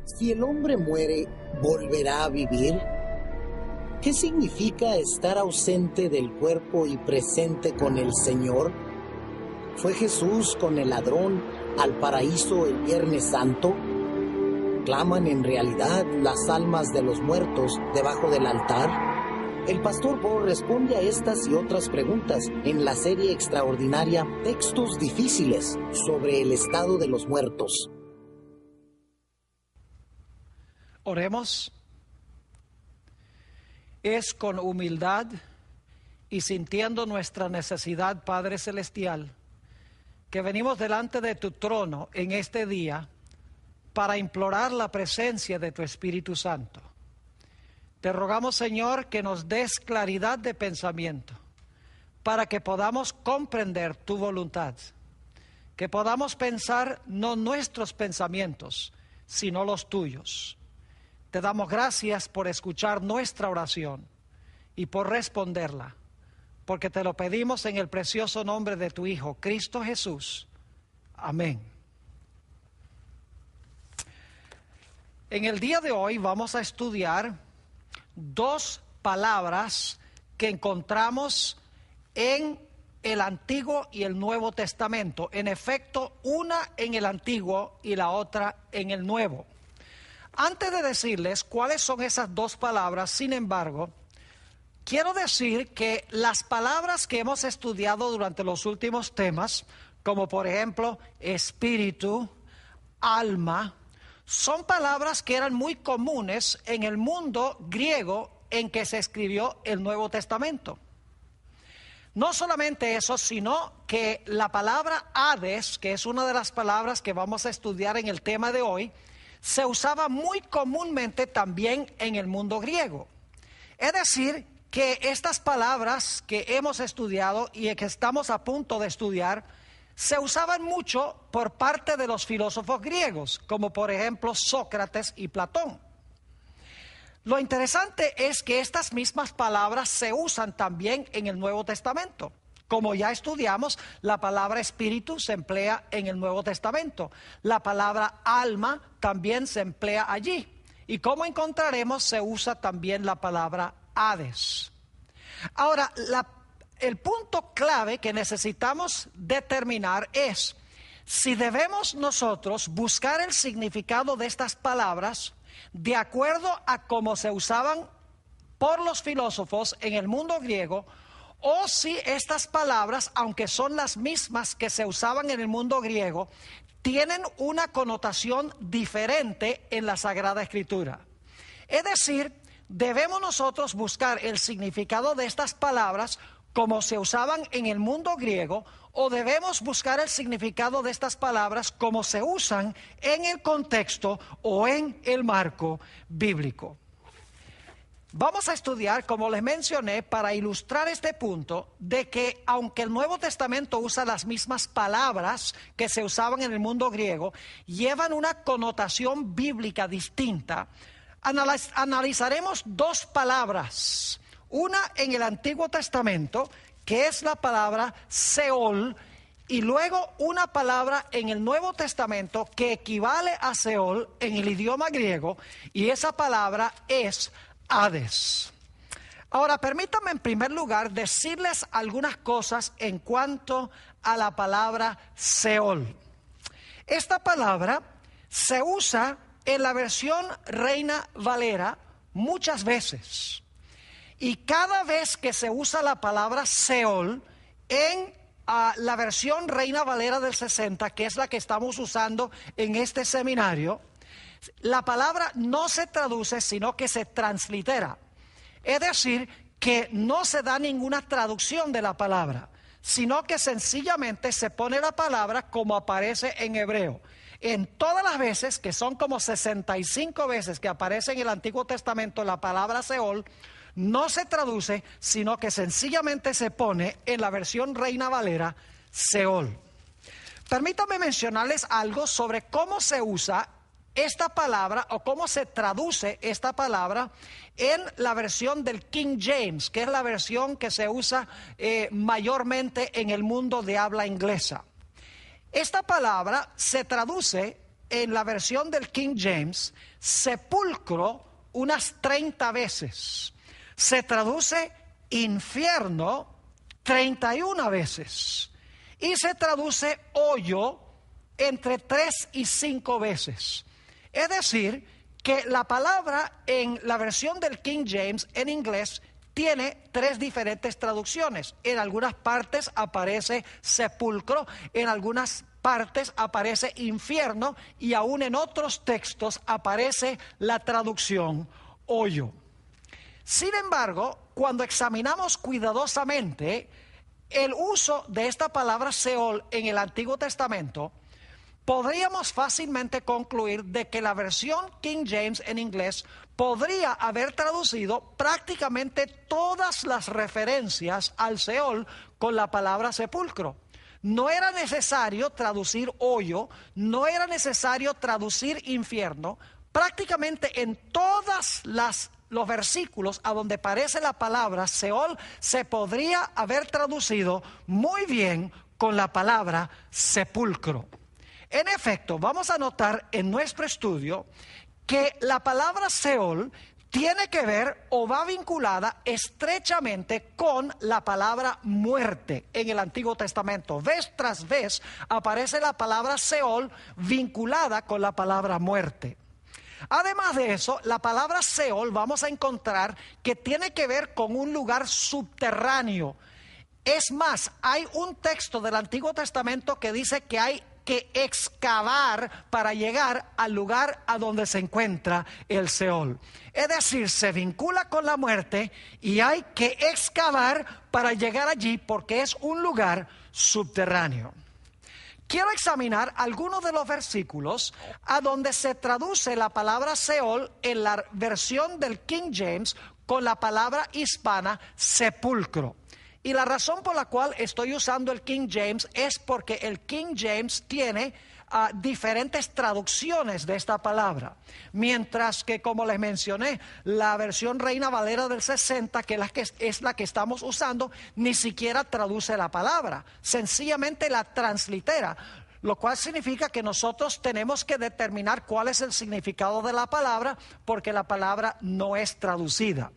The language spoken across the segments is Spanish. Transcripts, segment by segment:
Si el hombre muere, ¿volverá a vivir? ¿Qué significa estar ausente del cuerpo y presente con el Señor? ¿Fue Jesús con el ladrón al paraíso el Viernes Santo? ¿Claman en realidad las almas de los muertos debajo del altar? El pastor Bo responde a estas y otras preguntas en la serie extraordinaria Textos Difíciles sobre el estado de los muertos. Oremos. Es con humildad y sintiendo nuestra necesidad, Padre Celestial, que venimos delante de tu trono en este día para implorar la presencia de tu Espíritu Santo. Te rogamos, Señor, que nos des claridad de pensamiento para que podamos comprender tu voluntad, que podamos pensar no nuestros pensamientos, sino los tuyos. Te damos gracias por escuchar nuestra oración y por responderla, porque te lo pedimos en el precioso nombre de tu Hijo, Cristo Jesús. Amén. En el día de hoy vamos a estudiar dos palabras que encontramos en el Antiguo y el Nuevo Testamento. En efecto, una en el Antiguo y la otra en el Nuevo. Antes de decirles cuáles son esas dos palabras, sin embargo, quiero decir que las palabras que hemos estudiado durante los últimos temas, como por ejemplo espíritu, alma, son palabras que eran muy comunes en el mundo griego en que se escribió el Nuevo Testamento. No solamente eso, sino que la palabra Hades, que es una de las palabras que vamos a estudiar en el tema de hoy, se usaba muy comúnmente también en el mundo griego. Es decir, que estas palabras que hemos estudiado y que estamos a punto de estudiar se usaban mucho por parte de los filósofos griegos, como por ejemplo Sócrates y Platón. Lo interesante es que estas mismas palabras se usan también en el Nuevo Testamento. Como ya estudiamos, la palabra espíritu se emplea en el Nuevo Testamento. La palabra alma también se emplea allí. Y como encontraremos, se usa también la palabra Hades. Ahora, el punto clave que necesitamos determinar es si debemos nosotros buscar el significado de estas palabras de acuerdo a cómo se usaban por los filósofos en el mundo griego, o si estas palabras, aunque son las mismas que se usaban en el mundo griego, tienen una connotación diferente en la Sagrada Escritura. Es decir, debemos nosotros buscar el significado de estas palabras como se usaban en el mundo griego, o debemos buscar el significado de estas palabras como se usan en el contexto o en el marco bíblico. Vamos a estudiar, como les mencioné, para ilustrar este punto, de que aunque el Nuevo Testamento usa las mismas palabras que se usaban en el mundo griego, llevan una connotación bíblica distinta. Analizaremos dos palabras. Una en el Antiguo Testamento, que es la palabra Seol, y luego una palabra en el Nuevo Testamento que equivale a Seol en el idioma griego, y esa palabra es Hades. Ahora, permítanme en primer lugar decirles algunas cosas en cuanto a la palabra Seol. Esta palabra se usa en la versión Reina Valera muchas veces. Y cada vez que se usa la palabra Seol en la versión Reina Valera del 60, que es la que estamos usando en este seminario, la palabra no se traduce, sino que se translitera. Es decir, que no se da ninguna traducción de la palabra, sino que sencillamente se pone la palabra como aparece en hebreo. En todas las veces, que son como 65 veces que aparece en el Antiguo Testamento la palabra Seol, no se traduce, sino que sencillamente se pone en la versión Reina Valera Seol. Permítanme mencionarles algo sobre cómo se usa esta palabra o cómo se traduce esta palabra en la versión del King James, que es la versión que se usa mayormente en el mundo de habla inglesa. Esta palabra se traduce en la versión del King James sepulcro unas 30 veces. Se traduce infierno 31 veces. Y se traduce hoyo entre 3 y 5 veces. Es decir, que la palabra en la versión del King James en inglés tiene 3 diferentes traducciones. En algunas partes aparece sepulcro, en algunas partes aparece infierno y aún en otros textos aparece la traducción hoyo. Sin embargo, cuando examinamos cuidadosamente el uso de esta palabra Seol en el Antiguo Testamento, podríamos fácilmente concluir de que la versión King James en inglés podría haber traducido prácticamente todas las referencias al Seol con la palabra sepulcro. No era necesario traducir hoyo, no era necesario traducir infierno. Prácticamente en todos los versículos a donde aparece la palabra Seol se podría haber traducido muy bien con la palabra sepulcro. En efecto, vamos a notar en nuestro estudio que la palabra Seol tiene que ver o va vinculada estrechamente con la palabra muerte en el Antiguo Testamento. Vez tras vez aparece la palabra Seol vinculada con la palabra muerte. Además de eso, la palabra Seol vamos a encontrar que tiene que ver con un lugar subterráneo. Es más, hay un texto del Antiguo Testamento que dice que hay que excavar para llegar al lugar a donde se encuentra el Seol. Es decir, se vincula con la muerte y hay que excavar para llegar allí porque es un lugar subterráneo. Quiero examinar algunos de los versículos a donde se traduce la palabra Seol en la versión del King James con la palabra hispana sepulcro. Y la razón por la cual estoy usando el King James es porque el King James tiene diferentes traducciones de esta palabra. Mientras que, como les mencioné, la versión Reina Valera del 60, que es la que estamos usando, ni siquiera traduce la palabra. Sencillamente la translitera. Lo cual significa que nosotros tenemos que determinar cuál es el significado de la palabra porque la palabra no es traducida.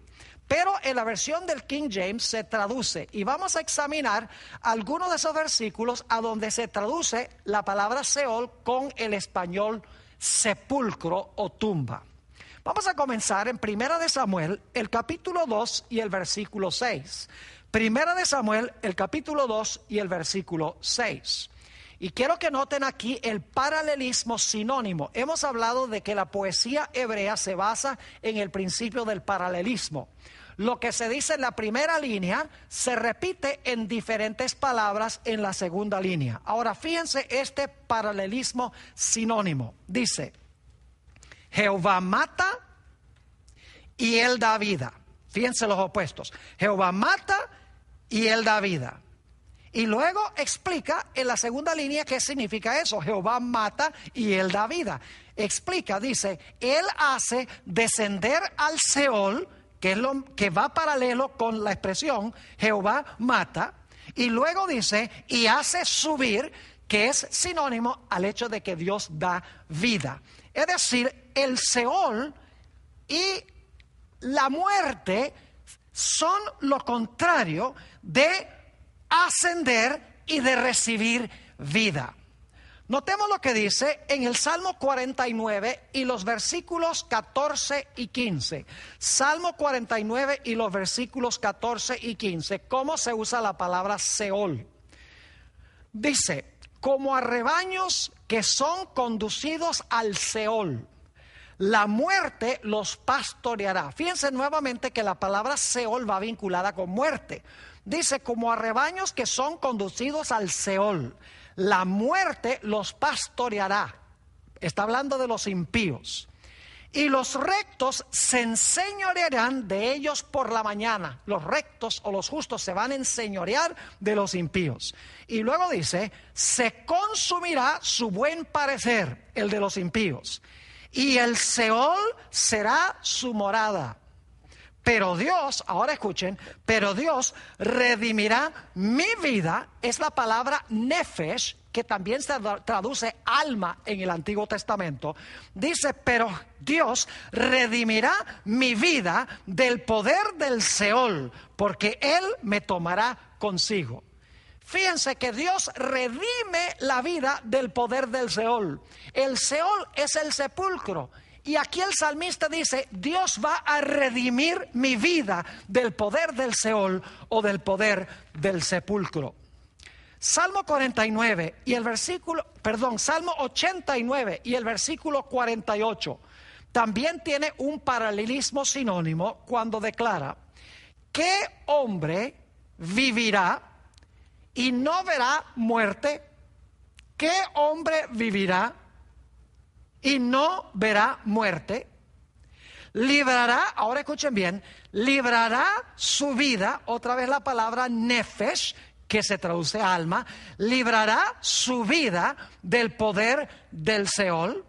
Pero en la versión del King James se traduce y vamos a examinar algunos de esos versículos a donde se traduce la palabra Seol con el español sepulcro o tumba. Vamos a comenzar en 1 de Samuel, el capítulo 2 y el versículo 6. 1 de Samuel, el capítulo 2 y el versículo 6. Y quiero que noten aquí el paralelismo sinónimo. Hemos hablado de que la poesía hebrea se basa en el principio del paralelismo. Lo que se dice en la primera línea se repite en diferentes palabras en la segunda línea. Ahora fíjense este paralelismo sinónimo. Dice, Jehová mata y él da vida. Fíjense los opuestos. Jehová mata y él da vida. Y luego explica en la segunda línea qué significa eso. Jehová mata y él da vida. Explica, dice, él hace descender al Seol, que es lo que va paralelo con la expresión Jehová mata, y luego dice, y hace subir, que es sinónimo al hecho de que Dios da vida. Es decir, el Seol y la muerte son lo contrario de ascender y de recibir vida. Notemos lo que dice en el Salmo 49 y los versículos 14 y 15. Salmo 49 y los versículos 14 y 15. ¿Cómo se usa la palabra Seol? Dice, como a rebaños que son conducidos al Seol, la muerte los pastoreará. Fíjense nuevamente que la palabra Seol va vinculada con muerte. Dice, como a rebaños que son conducidos al Seol, la muerte los pastoreará. Está hablando de los impíos. Y los rectos se enseñorearán de ellos por la mañana. Los rectos o los justos se van a enseñorear de los impíos. Y luego dice, se consumirá su buen parecer, el de los impíos. Y el Seol será su morada. Pero Dios, ahora escuchen, pero Dios redimirá mi vida, es la palabra nefesh, que también se traduce alma en el Antiguo Testamento, dice, pero Dios redimirá mi vida del poder del Seol, porque Él me tomará consigo. Fíjense que Dios redime la vida del poder del Seol. El Seol es el sepulcro. Y aquí el salmista dice, Dios va a redimir mi vida del poder del Seol o del poder del sepulcro. Salmo 89 y el versículo, Salmo 89 y el versículo 48 también tiene un paralelismo sinónimo cuando declara: ¿qué hombre vivirá y no verá muerte? ¿Qué hombre vivirá y no verá muerte? Librará, ahora escuchen bien, librará su vida, otra vez la palabra nefesh, que se traduce alma, librará su vida del poder del Seol.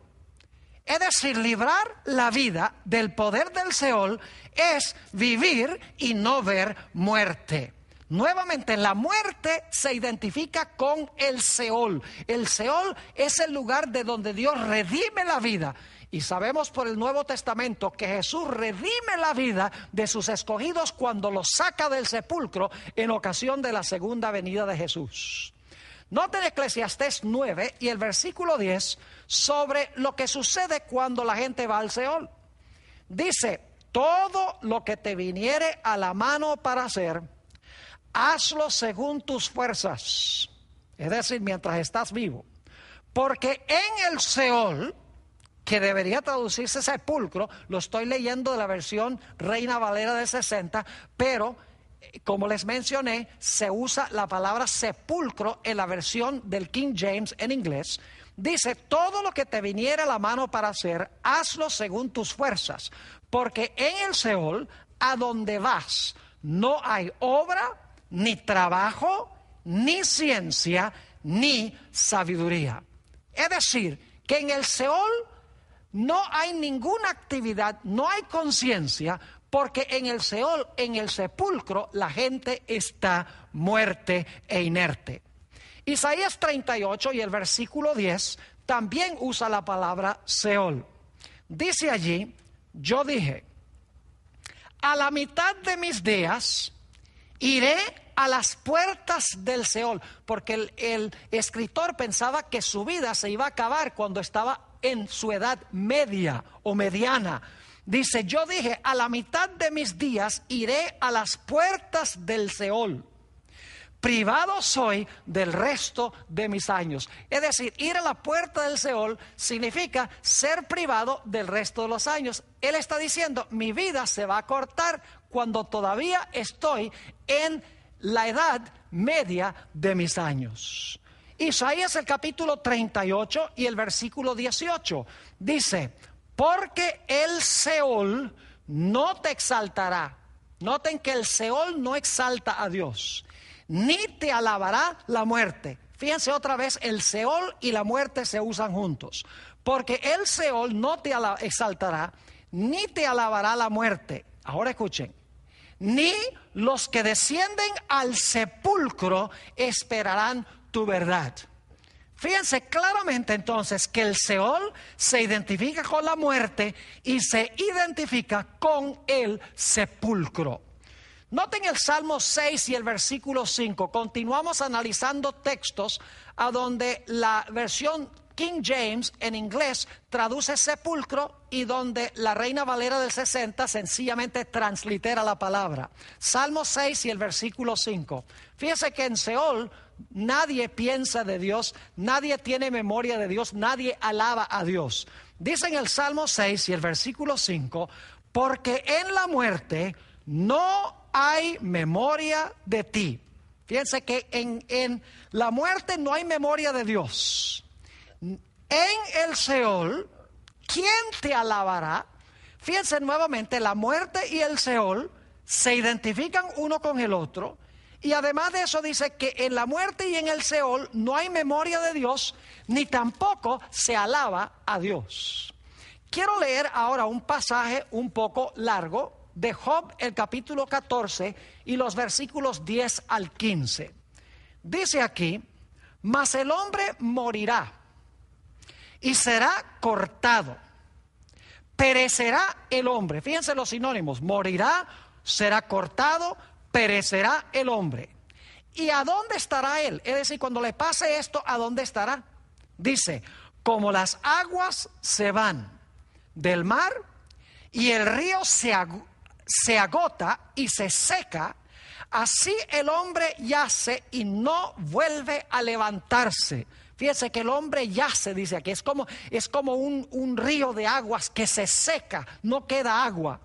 Es decir, librar la vida del poder del Seol es vivir y no ver muerte. Nuevamente, la muerte se identifica con el Seol. El Seol es el lugar de donde Dios redime la vida. Y sabemos por el Nuevo Testamento que Jesús redime la vida de sus escogidos cuando los saca del sepulcro en ocasión de la segunda venida de Jesús. Noten Eclesiastés 9 y el versículo 10 sobre lo que sucede cuando la gente va al Seol. Dice: todo lo que te viniere a la mano para hacer, hazlo según tus fuerzas, es decir, mientras estás vivo, porque en el Seol, que debería traducirse sepulcro, lo estoy leyendo de la versión Reina Valera de 60, pero como les mencioné, se usa la palabra sepulcro en la versión del King James en inglés. Dice: todo lo que te viniera a la mano para hacer, hazlo según tus fuerzas, porque en el Seol, a donde vas, no hay obra, ni trabajo, ni ciencia, ni sabiduría. Es decir, que en el Seol no hay ninguna actividad, no hay conciencia, porque en el Seol, en el sepulcro, la gente está muerte e inerte. Isaías 38 y el versículo 10 también usa la palabra Seol. Dice allí: yo dije, a la mitad de mis días iré a las puertas del Seol, porque el escritor pensaba que su vida se iba a acabar cuando estaba en su edad media o mediana. Dice: yo dije, a la mitad de mis días iré a las puertas del Seol. Privado soy del resto de mis años. Es decir, ir a la puerta del Seol significa ser privado del resto de los años. Él está diciendo: mi vida se va a cortar cuando todavía estoy en la edad media de mis años. Isaías el capítulo 38 y el versículo 18 dice: porque el Seol no te exaltará. Noten que el Seol no exalta a Dios, ni te alabará la muerte. Fíjense otra vez, el Seol y la muerte se usan juntos. Porque el Seol no te exaltará, ni te alabará la muerte. Ahora escuchen: ni los que descienden al sepulcro esperarán tu verdad. Fíjense claramente entonces que el Seol se identifica con la muerte y se identifica con el sepulcro. Noten el Salmo 6 y el versículo 5. Continuamos analizando textos a donde la versión King James en inglés traduce sepulcro y donde la Reina Valera del 60 sencillamente translitera la palabra. Salmo 6 y el versículo 5. Fíjense que en Seol nadie piensa de Dios, nadie tiene memoria de Dios, nadie alaba a Dios. Dice en el Salmo 6 y el versículo 5: porque en la muerte no hay memoria de ti. Fíjense que en la muerte no hay memoria de Dios. En el Seol, ¿quién te alabará? Fíjense nuevamente, la muerte y el Seol se identifican uno con el otro. Y además de eso dice que en la muerte y en el Seol no hay memoria de Dios, ni tampoco se alaba a Dios. Quiero leer ahora un pasaje un poco largo de Job, el capítulo 14 y los versículos 10 al 15. Dice aquí: Mas el hombre morirá y será cortado. Perecerá el hombre. Fíjense los sinónimos. Morirá, será cortado, perecerá el hombre. ¿Y a dónde estará él? Es decir, cuando le pase esto, ¿a dónde estará? Dice, como las aguas se van del mar y el río se agota y se seca, así el hombre yace y no vuelve a levantarse. Fíjense que el hombre yace, dice aquí, es como un río de aguas que se seca, no queda agua.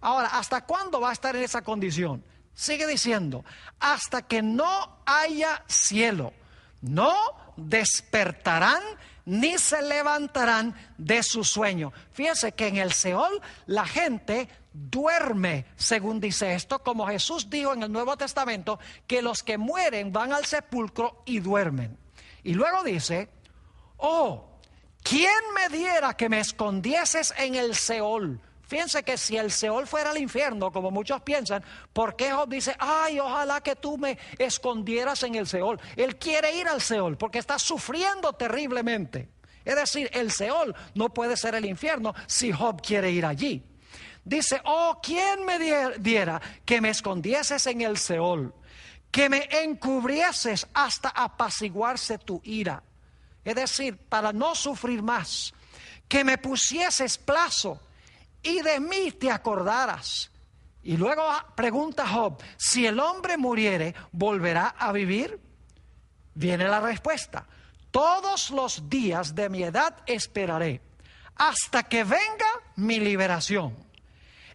Ahora, ¿hasta cuándo va a estar en esa condición? Sigue diciendo, hasta que no haya cielo, no despertarán ni se levantarán de su sueño. Fíjense que en el Seol la gente duerme, según dice esto, como Jesús dijo en el Nuevo Testamento, que los que mueren van al sepulcro y duermen. Y luego dice, oh, ¿quién me diera que me escondieses en el Seol? Fíjense que si el Seol fuera el infierno, como muchos piensan, ¿por qué Job dice, ay, ojalá que tú me escondieras en el Seol? Él quiere ir al Seol porque está sufriendo terriblemente. Es decir, el Seol no puede ser el infierno si Job quiere ir allí. Dice, oh, ¿quién me diera que me escondieses en el Seol? Que me encubrieses hasta apaciguarse tu ira. Es decir, para no sufrir más. Que me pusieses plazo y de mí te acordaras. Y luego pregunta Job, si el hombre muriere, ¿volverá a vivir? Viene la respuesta, todos los días de mi edad esperaré, hasta que venga mi liberación.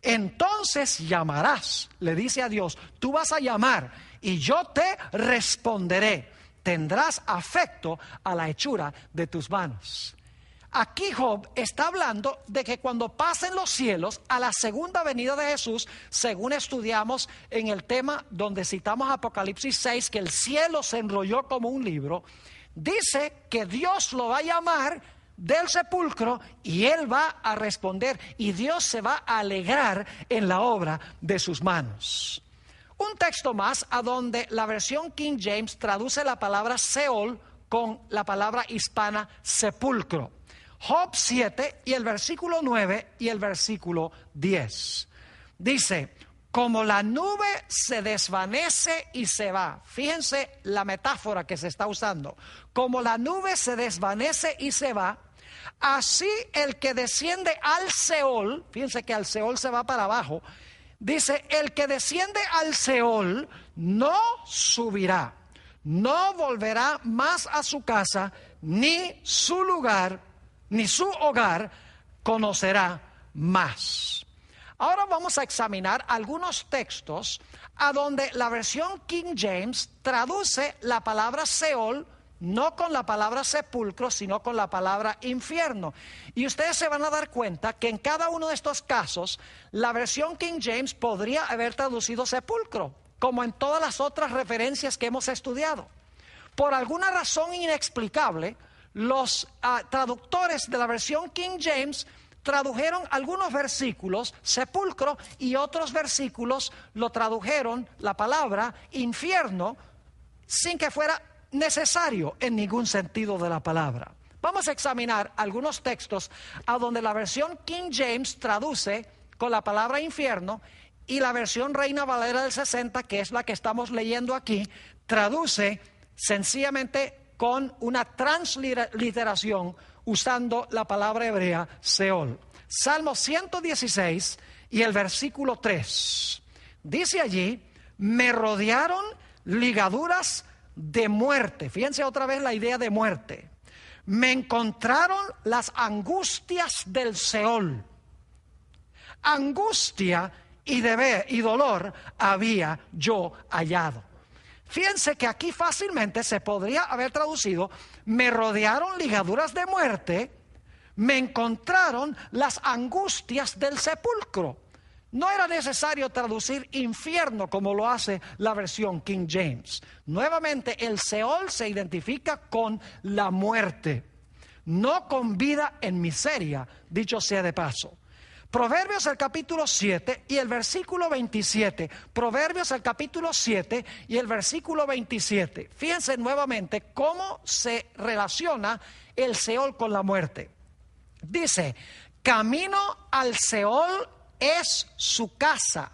Entonces llamarás, le dice a Dios, tú vas a llamar y yo te responderé. Tendrás afecto a la hechura de tus manos. Aquí Job está hablando de que cuando pasen los cielos a la segunda venida de Jesús, según estudiamos en el tema donde citamos Apocalipsis 6, que el cielo se enrolló como un libro, dice que Dios lo va a llamar del sepulcro y él va a responder y Dios se va a alegrar en la obra de sus manos. Un texto más a donde la versión King James traduce la palabra Seol con la palabra hispana sepulcro. Job 7 y el versículo 9 y el versículo 10. Dice, como la nube se desvanece y se va. Fíjense la metáfora que se está usando. Como la nube se desvanece y se va, así el que desciende al Seol, fíjense que al Seol se va para abajo, dice, el que desciende al Seol no subirá, no volverá más a su casa, ni su lugar, ni su hogar conocerá más. Ahora vamos a examinar algunos textos a donde la versión King James traduce la palabra Seol no con la palabra sepulcro, sino con la palabra infierno. Y ustedes se van a dar cuenta que en cada uno de estos casos, la versión King James podría haber traducido sepulcro, como en todas las otras referencias que hemos estudiado. Por alguna razón inexplicable, los traductores de la versión King James tradujeron algunos versículos sepulcro y otros versículos lo tradujeron la palabra infierno sin que fuera necesario en ningún sentido de la palabra. Vamos a examinar algunos textos a donde la versión King James traduce con la palabra infierno y la versión Reina Valera del 60, que es la que estamos leyendo aquí, traduce sencillamente con una transliteración usando la palabra hebrea Seol. Salmo 116 y el versículo 3. Dice allí, me rodearon ligaduras de muerte. Fíjense otra vez la idea de muerte. Me encontraron las angustias del Seol. Angustia y dolor había yo hallado. Fíjense que aquí fácilmente se podría haber traducido, me rodearon ligaduras de muerte, me encontraron las angustias del sepulcro. No era necesario traducir infierno como lo hace la versión King James. Nuevamente, el Seol se identifica con la muerte, no con vida en miseria, dicho sea de paso. Proverbios el capítulo 7 y el versículo 27. Proverbios el capítulo 7 y el versículo 27. Fíjense nuevamente cómo se relaciona el Seol con la muerte. Dice, camino al Seol es su casa,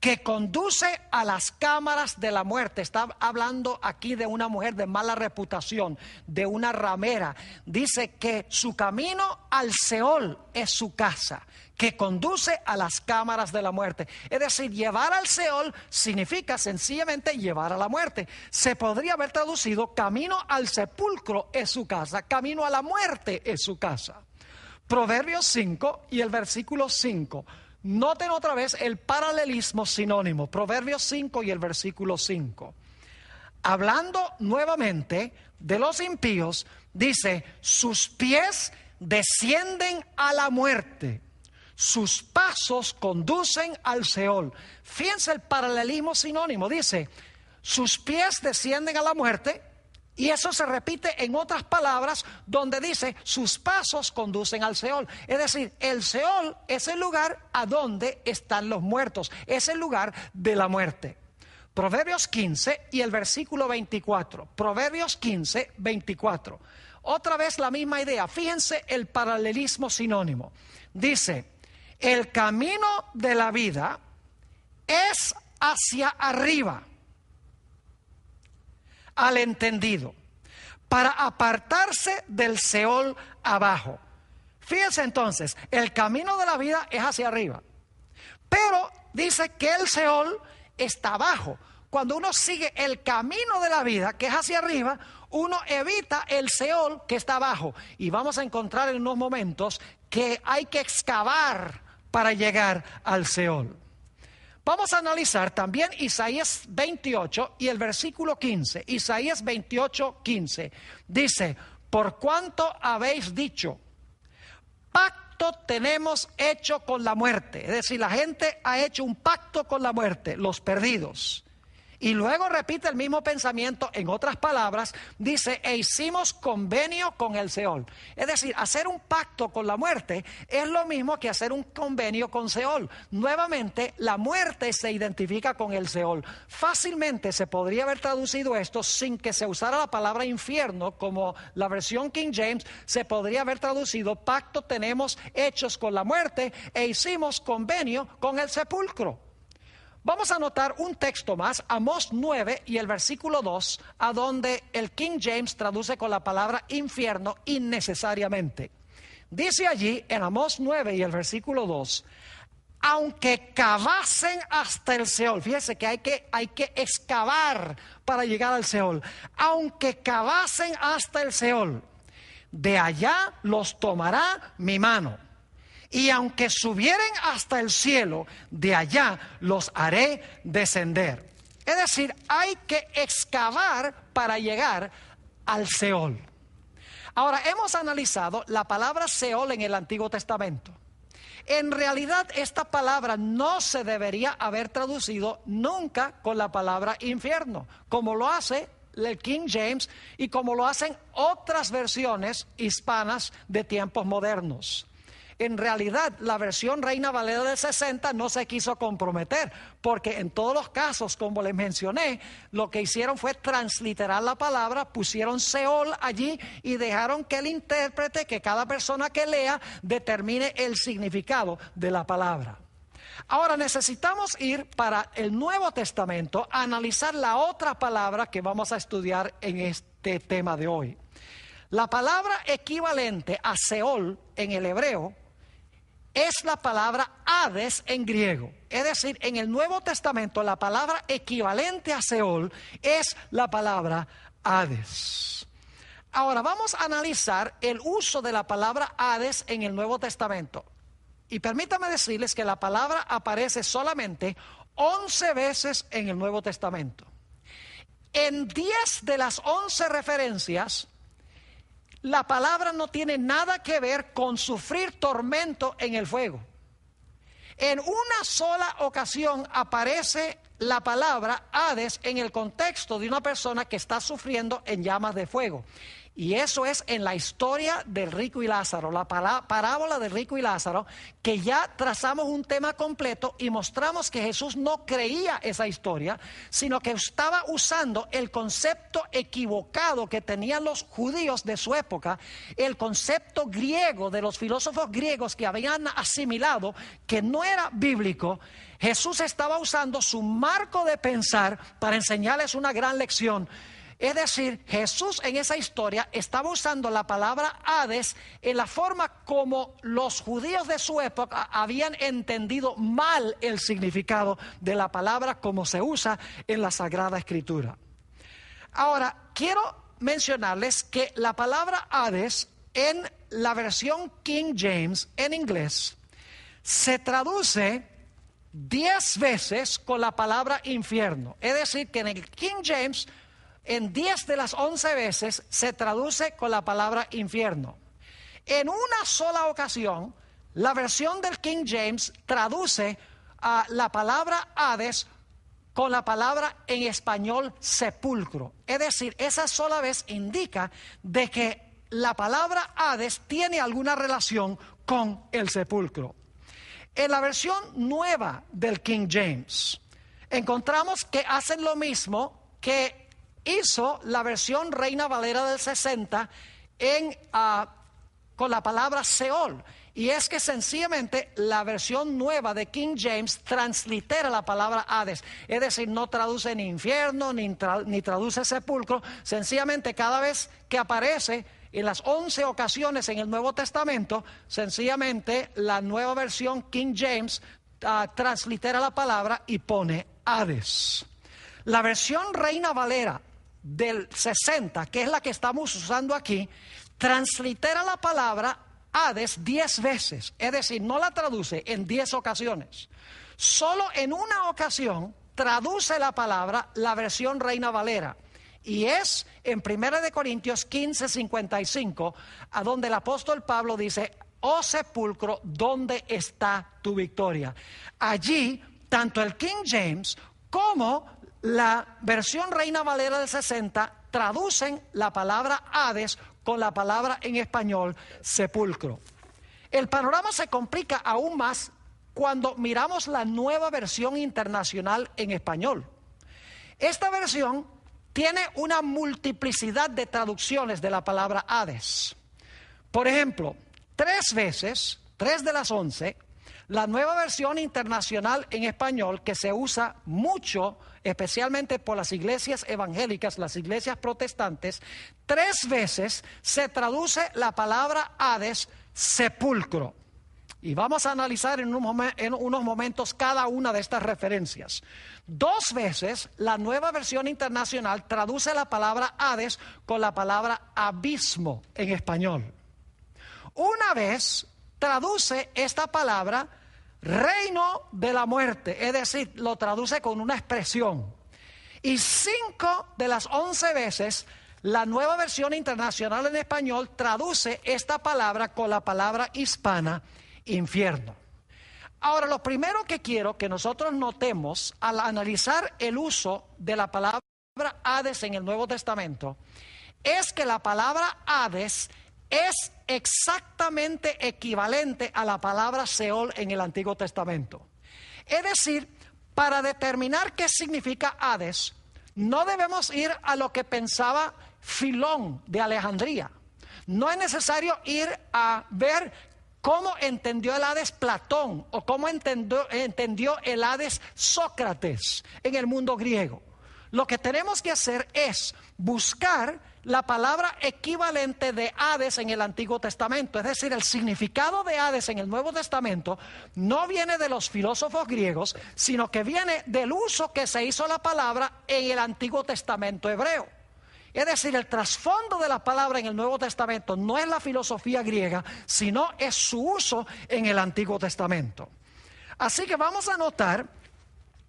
que conduce a las cámaras de la muerte. Está hablando aquí de una mujer de mala reputación, de una ramera. Dice que su camino al Seol es su casa, que conduce a las cámaras de la muerte. Es decir, llevar al Seol significa sencillamente llevar a la muerte. Se podría haber traducido, camino al sepulcro es su casa, camino a la muerte es su casa. Proverbios 5 y el versículo 5. Noten otra vez el paralelismo sinónimo, Proverbios 5 y el versículo 5. Hablando nuevamente de los impíos, dice, sus pies descienden a la muerte, sus pasos conducen al Seol. Fíjense el paralelismo sinónimo, dice, sus pies descienden a la muerte, y eso se repite en otras palabras donde dice sus pasos conducen al Seol. Es decir, el Seol es el lugar a donde están los muertos, es el lugar de la muerte. Proverbios 15 y el versículo 24. Proverbios 15, 24. Otra vez la misma idea. Fíjense el paralelismo sinónimo. Dice, el camino de la vida es hacia arriba al entendido, para apartarse del Seol abajo. Fíjense entonces, el camino de la vida es hacia arriba, pero dice que el Seol está abajo. Cuando uno sigue el camino de la vida, que es hacia arriba, uno evita el Seol que está abajo. Y vamos a encontrar en unos momentos que hay que excavar para llegar al Seol. Vamos a analizar también Isaías 28 y el versículo 15. Isaías 28, 15. Dice, por cuanto habéis dicho, pacto tenemos hecho con la muerte. Es decir, la gente ha hecho un pacto con la muerte, los perdidos. Y luego repite el mismo pensamiento en otras palabras, dice, e hicimos convenio con el Seol. Es decir, hacer un pacto con la muerte es lo mismo que hacer un convenio con Seol. Nuevamente, la muerte se identifica con el Seol. Fácilmente se podría haber traducido esto sin que se usara la palabra infierno, como la versión King James, se podría haber traducido, pacto tenemos hechos con la muerte e hicimos convenio con el sepulcro. Vamos a anotar un texto más, Amós 9 y el versículo 2, a donde el King James traduce con la palabra infierno innecesariamente. Dice allí en Amós 9 y el versículo 2, aunque cavasen hasta el Seol, fíjese que hay que excavar para llegar al Seol, aunque cavasen hasta el Seol, de allá los tomará mi mano. Y aunque subieren hasta el cielo, de allá los haré descender. Es decir, hay que excavar para llegar al Seol. Ahora, hemos analizado la palabra Seol en el Antiguo Testamento. En realidad, esta palabra no se debería haber traducido nunca con la palabra infierno, como lo hace el King James y como lo hacen otras versiones hispanas de tiempos modernos. En realidad, la versión Reina Valera del 60 no se quiso comprometer, porque en todos los casos, como les mencioné, lo que hicieron fue transliterar la palabra, pusieron Seol allí y dejaron que el intérprete, que cada persona que lea, determine el significado de la palabra. Ahora necesitamos ir para el Nuevo Testamento a analizar la otra palabra que vamos a estudiar en este tema de hoy. La palabra equivalente a Seol en el hebreo es la palabra Hades en griego. Es decir, en el Nuevo Testamento la palabra equivalente a Seol es la palabra Hades. Ahora vamos a analizar el uso de la palabra Hades en el Nuevo Testamento. Y permítame decirles que la palabra aparece solamente 11 veces en el Nuevo Testamento. En 10 de las 11 referencias, la palabra no tiene nada que ver con sufrir tormento en el fuego. En una sola ocasión aparece la palabra Hades en el contexto de una persona que está sufriendo en llamas de fuego. Y eso es en la historia del rico y Lázaro, la parábola del rico y Lázaro, que ya trazamos un tema completo y mostramos que Jesús no creía esa historia, sino que estaba usando el concepto equivocado que tenían los judíos de su época, el concepto griego de los filósofos griegos que habían asimilado, que no era bíblico. Jesús estaba usando su marco de pensar para enseñarles una gran lección. Es decir, Jesús en esa historia estaba usando la palabra Hades en la forma como los judíos de su época habían entendido mal el significado de la palabra como se usa en la Sagrada Escritura. Ahora, quiero mencionarles que la palabra Hades en la versión King James en inglés se traduce 10 veces con la palabra infierno. Es decir, que en el King James, en 10 de las 11 veces se traduce con la palabra infierno. En una sola ocasión, la versión del King James traduce a la palabra Hades con la palabra en español sepulcro. Es decir, esa sola vez indica de que la palabra Hades tiene alguna relación con el sepulcro. En la versión nueva del King James, encontramos que hacen lo mismo que hizo la versión Reina Valera del 60 con la palabra Seol. Y es que sencillamente la versión nueva de King James translitera la palabra Hades. Es decir, no traduce ni infierno, ni traduce sepulcro. Sencillamente cada vez que aparece en las 11 ocasiones en el Nuevo Testamento, sencillamente la nueva versión King James translitera la palabra y pone Hades. La versión Reina Valera del 60, que es la que estamos usando aquí, translitera la palabra Hades 10 veces, es decir, no la traduce en 10 ocasiones. Solo en una ocasión traduce la palabra la versión Reina Valera, y es en 1 Corintios 15:55, a donde el apóstol Pablo dice: oh sepulcro, ¿dónde está tu victoria? Allí, tanto el King James como la versión Reina Valera del 60 traducen la palabra Hades con la palabra en español sepulcro. El panorama se complica aún más cuando miramos la nueva versión internacional en español. Esta versión tiene una multiplicidad de traducciones de la palabra Hades. Por ejemplo, 3 veces, 3 de las 11, la nueva versión internacional en español, que se usa mucho, especialmente por las iglesias evangélicas, las iglesias protestantes, 3 veces se traduce la palabra Hades sepulcro. Y vamos a analizar en unos momentos cada una de estas referencias. 2 veces la nueva versión internacional traduce la palabra Hades con la palabra abismo en español. Una vez traduce esta palabra reino de la muerte, es decir, lo traduce con una expresión. Y 5 de las 11 veces la nueva versión internacional en español traduce esta palabra con la palabra hispana infierno. Ahora, lo primero que quiero que nosotros notemos al analizar el uso de la palabra Hades en el Nuevo Testamento es que la palabra Hades es exactamente equivalente a la palabra Seol en el Antiguo Testamento. Es decir, para determinar qué significa Hades, no debemos ir a lo que pensaba Filón de Alejandría. No es necesario ir a ver cómo entendió el Hades Platón o cómo entendió el Hades Sócrates en el mundo griego. Lo que tenemos que hacer es buscar la palabra equivalente de Hades en el Antiguo Testamento. Es decir, el significado de Hades en el Nuevo Testamento no viene de los filósofos griegos, sino que viene del uso que se hizo la palabra en el Antiguo Testamento hebreo. Es decir, el trasfondo de la palabra en el Nuevo Testamento no es la filosofía griega, sino es su uso en el Antiguo Testamento. Así que vamos a notar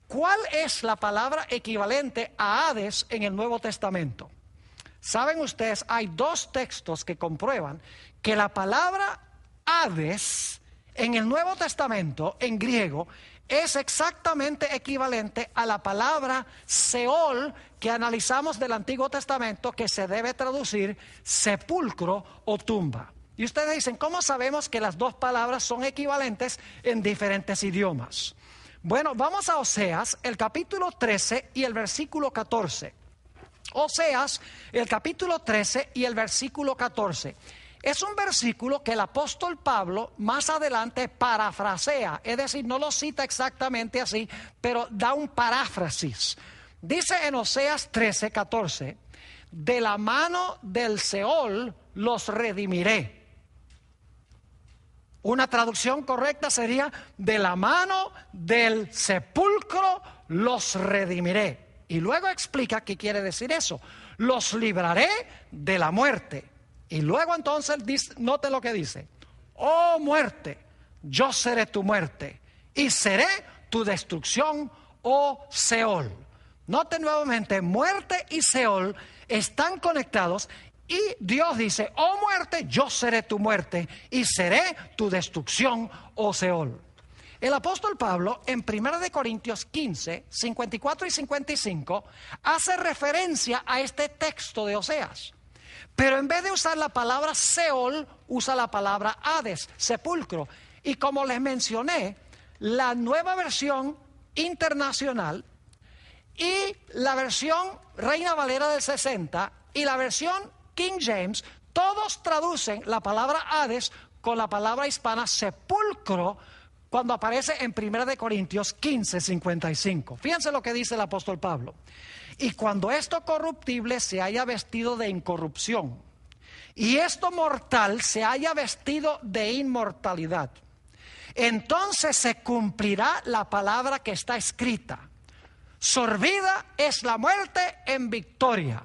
cuál es la palabra equivalente a Hades en el Nuevo Testamento. Saben ustedes, hay 2 textos que comprueban que la palabra Hades en el Nuevo Testamento, en griego, es exactamente equivalente a la palabra Seol que analizamos del Antiguo Testamento, que se debe traducir sepulcro o tumba. Y ustedes dicen, ¿cómo sabemos que las dos palabras son equivalentes en diferentes idiomas? Bueno, vamos a Oseas, el capítulo 13 y el versículo 14. Oseas, el capítulo 13 y el versículo 14. Es un versículo que el apóstol Pablo más adelante parafrasea, es decir, no lo cita exactamente así, pero da un paráfrasis. Dice en Oseas 13, 14, de la mano del Seol los redimiré. Una traducción correcta sería, de la mano del sepulcro los redimiré. Y luego explica qué quiere decir eso. Los libraré de la muerte. Y luego entonces, note lo que dice. Oh muerte, yo seré tu muerte y seré tu destrucción, oh Seol. Note nuevamente, muerte y Seol están conectados. Y Dios dice, oh muerte, yo seré tu muerte y seré tu destrucción, oh Seol. El apóstol Pablo en 1 Corintios 15, 54 y 55 hace referencia a este texto de Oseas. Pero en vez de usar la palabra Seol, usa la palabra Hades, sepulcro. Y como les mencioné, la nueva versión internacional y la versión Reina Valera del 60 y la versión King James, todos traducen la palabra Hades con la palabra hispana sepulcro cuando aparece en 1 Corintios 15, 55. Fíjense lo que dice el apóstol Pablo. Y cuando esto corruptible se haya vestido de incorrupción y esto mortal se haya vestido de inmortalidad, entonces se cumplirá la palabra que está escrita. Sorbida es la muerte en victoria.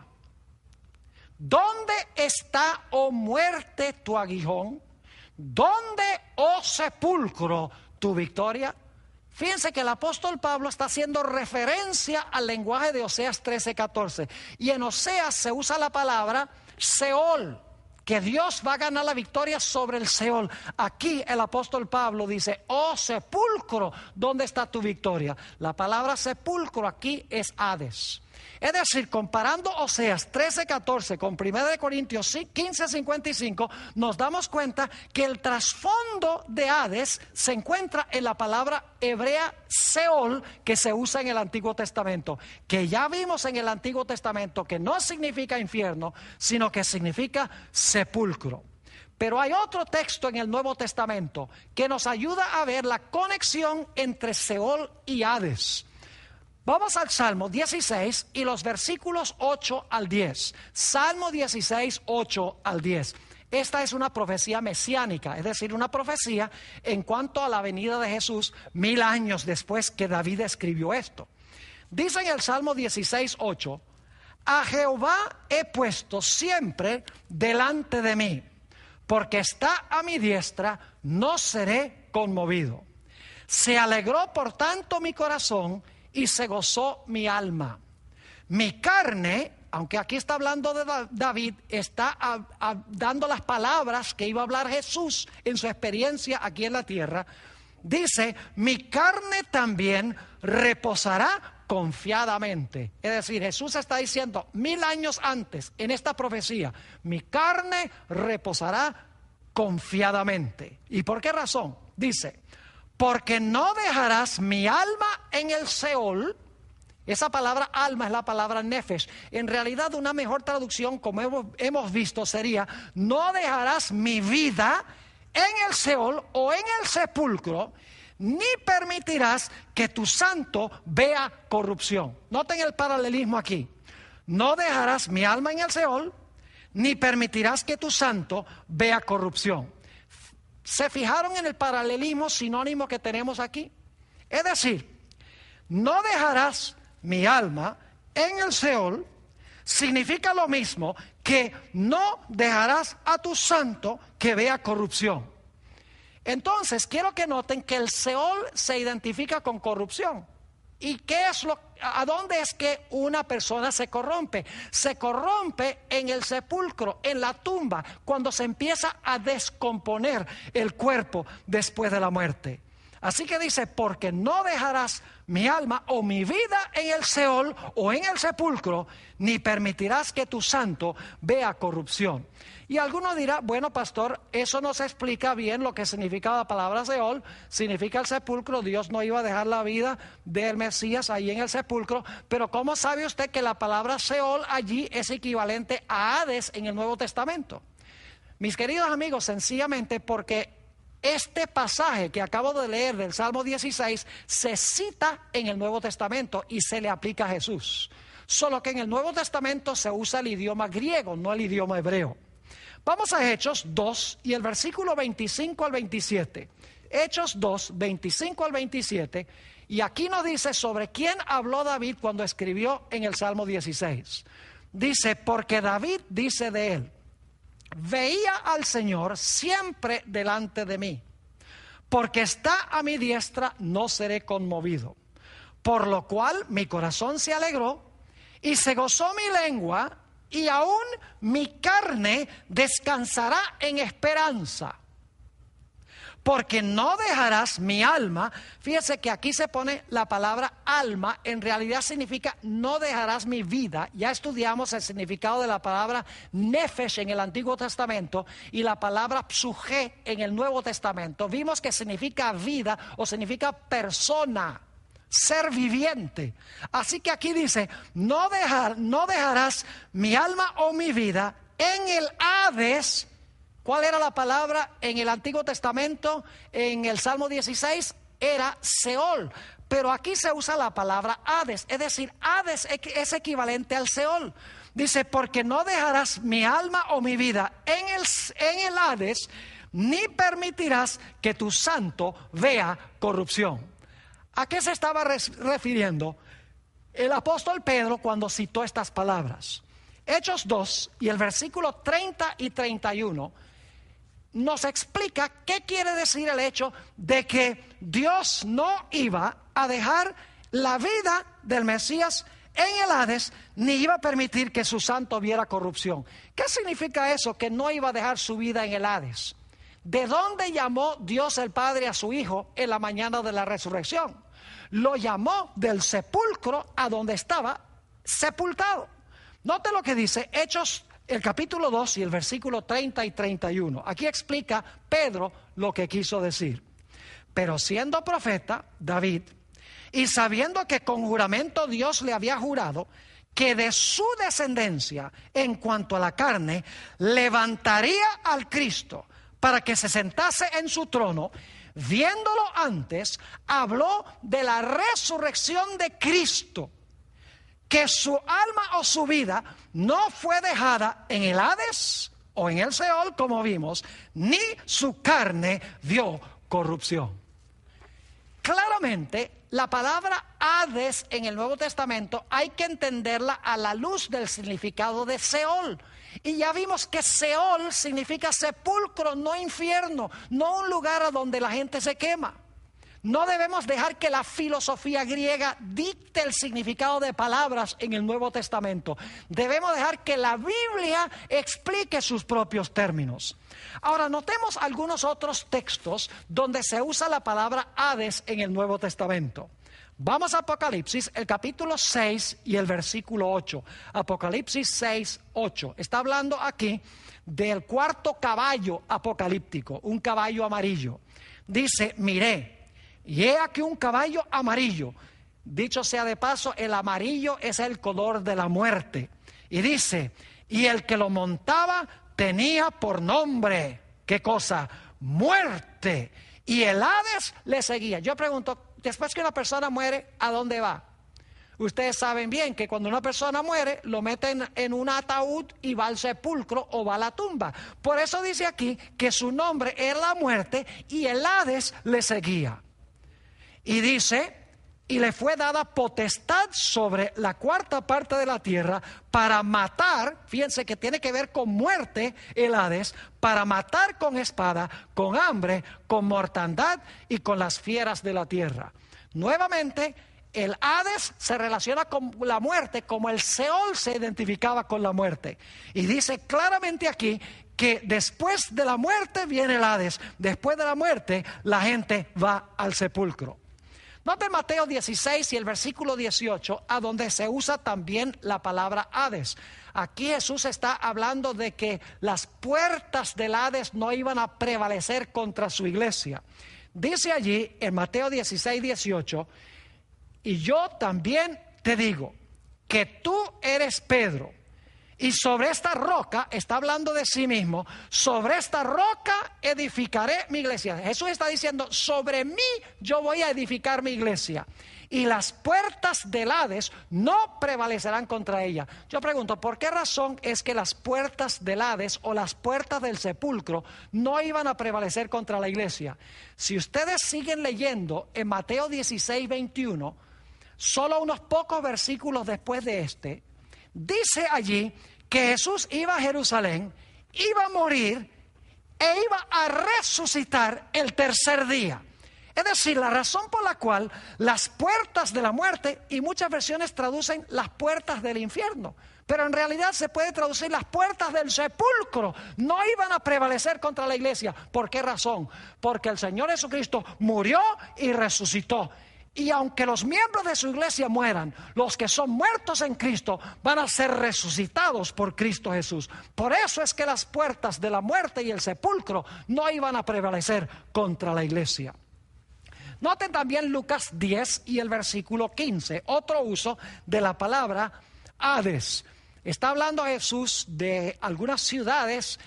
¿Dónde está, oh muerte, tu aguijón? ¿Dónde, oh sepulcro, tu victoria? Fíjense que el apóstol Pablo está haciendo referencia al lenguaje de Oseas 13, 14. Y en Oseas se usa la palabra Seol, que Dios va a ganar la victoria sobre el Seol. Aquí el apóstol Pablo dice, oh sepulcro, ¿dónde está tu victoria? La palabra sepulcro aquí es Hades. Es decir, comparando Oseas 13:14 con 1 Corintios 15:55, nos damos cuenta que el trasfondo de Hades se encuentra en la palabra hebrea Seol, que se usa en el Antiguo Testamento, que ya vimos en el Antiguo Testamento que no significa infierno, sino que significa sepulcro. Pero hay otro texto en el Nuevo Testamento que nos ayuda a ver la conexión entre Seol y Hades. Vamos al Salmo 16 y los versículos 8 al 10. Salmo 16, 8 al 10. Esta es una profecía mesiánica, es decir, una profecía en cuanto a la venida de Jesús 1000 años después que David escribió esto. Dice en el Salmo 16, 8, a Jehová he puesto siempre delante de mí, porque está a mi diestra, no seré conmovido. Se alegró por tanto mi corazón y se gozó mi alma. Mi carne, aunque aquí está hablando de David, está dando las palabras que iba a hablar Jesús en su experiencia aquí en la tierra. Dice, mi carne también reposará confiadamente. Es decir, Jesús está diciendo 1000 años antes en esta profecía, mi carne reposará confiadamente. ¿Y por qué razón? Dice, porque no dejarás mi alma en el Seol. Esa palabra alma es la palabra nefesh. En realidad una mejor traducción, como hemos visto, sería, no dejarás mi vida en el Seol o en el sepulcro, ni permitirás que tu santo vea corrupción. Noten el paralelismo aquí. No dejarás mi alma en el Seol, ni permitirás que tu santo vea corrupción. ¿Se fijaron en el paralelismo sinónimo que tenemos aquí? Es decir, no dejarás mi alma en el Seol significa lo mismo que no dejarás a tu santo que vea corrupción. Entonces, quiero que noten que el Seol se identifica con corrupción. ¿Y qué es ¿A dónde es que una persona se corrompe? Se corrompe en el sepulcro, en la tumba, cuando se empieza a descomponer el cuerpo después de la muerte. Así que dice, porque no dejarás mi alma o mi vida en el Seol o en el sepulcro, ni permitirás que tu santo vea corrupción. Y alguno dirá, bueno, pastor, eso no se explica bien lo que significa la palabra Seol. Significa el sepulcro. Dios no iba a dejar la vida del Mesías ahí en el sepulcro. Pero ¿cómo sabe usted que la palabra Seol allí es equivalente a Hades en el Nuevo Testamento? Mis queridos amigos, sencillamente porque este pasaje que acabo de leer del Salmo 16 se cita en el Nuevo Testamento y se le aplica a Jesús. Solo que en el Nuevo Testamento se usa el idioma griego, no el idioma hebreo. Vamos a Hechos 2 y el versículo 25 al 27. Hechos 2, 25 al 27. Y aquí nos dice sobre quién habló David cuando escribió en el Salmo 16. Dice, porque David dice de él: veía al Señor siempre delante de mí, porque está a mi diestra, no seré conmovido. Por lo cual mi corazón se alegró y se gozó mi lengua, y aún mi carne descansará en esperanza. Porque no dejarás mi alma. Fíjese que aquí se pone la palabra alma, en realidad significa no dejarás mi vida. Ya estudiamos el significado de la palabra nefesh en el Antiguo Testamento y la palabra psuje en el Nuevo Testamento. Vimos que significa vida o significa persona, ser viviente. Así que aquí dice, no dejarás mi alma o mi vida en el Hades. ¿Cuál era la palabra en el Antiguo Testamento? En el Salmo 16 era Seol, pero aquí se usa la palabra Hades, es decir, Hades es equivalente al Seol. Dice, porque no dejarás mi alma o mi vida en el Hades, ni permitirás que tu santo vea corrupción. ¿A qué se estaba refiriendo el apóstol Pedro cuando citó estas palabras? Hechos 2 y el versículo 30 y 31 nos explica qué quiere decir el hecho de que Dios no iba a dejar la vida del Mesías en el Hades, ni iba a permitir que su santo viera corrupción. ¿Qué significa eso? Que no iba a dejar su vida en el Hades. ¿De dónde llamó Dios el Padre a su Hijo en la mañana de la resurrección? Lo llamó del sepulcro a donde estaba sepultado. Note lo que dice Hechos, el capítulo 2 y el versículo 30 y 31. Aquí explica Pedro lo que quiso decir. Pero siendo profeta, David, y sabiendo que con juramento Dios le había jurado que de su descendencia, en cuanto a la carne, levantaría al Cristo para que se sentase en su trono, viéndolo antes, habló de la resurrección de Cristo, que su alma o su vida no fue dejada en el Hades o en el Seol, como vimos, ni su carne vio corrupción. Claramente, la palabra Hades en el Nuevo Testamento hay que entenderla a la luz del significado de Seol. Y ya vimos que Seol significa sepulcro, no infierno, no un lugar a donde la gente se quema. No debemos dejar que la filosofía griega dicte el significado de palabras en el Nuevo Testamento. Debemos dejar que la Biblia explique sus propios términos. Ahora, notemos algunos otros textos donde se usa la palabra Hades en el Nuevo Testamento. Vamos a Apocalipsis, el capítulo 6 y el versículo 8. Apocalipsis 6, 8. Está hablando aquí del cuarto caballo apocalíptico, un caballo amarillo. Dice, miré. Y he aquí un caballo amarillo. Dicho sea de paso, el amarillo es el color de la muerte. Y dice, y el que lo montaba tenía por nombre, ¿qué cosa? Muerte. Y el Hades le seguía. Yo pregunto, después que una persona muere, ¿a dónde va? Ustedes saben bien que cuando una persona muere, lo meten en un ataúd y va al sepulcro o va a la tumba. Por eso dice aquí que su nombre era la muerte y el Hades le seguía. Y dice, y le fue dada potestad sobre la cuarta parte de la tierra para matar, fíjense que tiene que ver con muerte el Hades, para matar con espada, con hambre, con mortandad y con las fieras de la tierra. Nuevamente, El Hades se relaciona con la muerte como el Seol se identificaba con la muerte. Y dice claramente aquí que después de la muerte viene el Hades. Después de la muerte la gente va al sepulcro. Noten Mateo 16 y el versículo 18, a donde se usa también la palabra Hades. Aquí Jesús está hablando de que las puertas del Hades no iban a prevalecer contra su iglesia. Dice allí en Mateo 16, 18, y yo también te digo que tú eres Pedro, y sobre esta roca, está hablando de sí mismo, sobre esta roca edificaré mi iglesia. Jesús está diciendo, sobre mí yo voy a edificar mi iglesia, y las puertas del Hades no prevalecerán contra ella. Yo pregunto, ¿por qué razón es que las puertas del Hades o las puertas del sepulcro no iban a prevalecer contra la iglesia? Si ustedes siguen leyendo en Mateo 16, 21, solo unos pocos versículos después de este, dice allí que Jesús iba a Jerusalén, iba a morir e iba a resucitar el tercer día. Es decir, la razón por la cual las puertas de la muerte, y muchas versiones traducen las puertas del infierno, pero en realidad se puede traducir las puertas del sepulcro, no iban a prevalecer contra la iglesia. ¿Por qué razón? Porque el Señor Jesucristo murió y resucitó. Y aunque los miembros de su iglesia mueran, los que son muertos en Cristo van a ser resucitados por Cristo Jesús. Por eso es que las puertas de la muerte y el sepulcro no iban a prevalecer contra la iglesia. Noten también Lucas 10 y el versículo 15, otro uso de la palabra Hades. Está hablando Jesús de algunas ciudades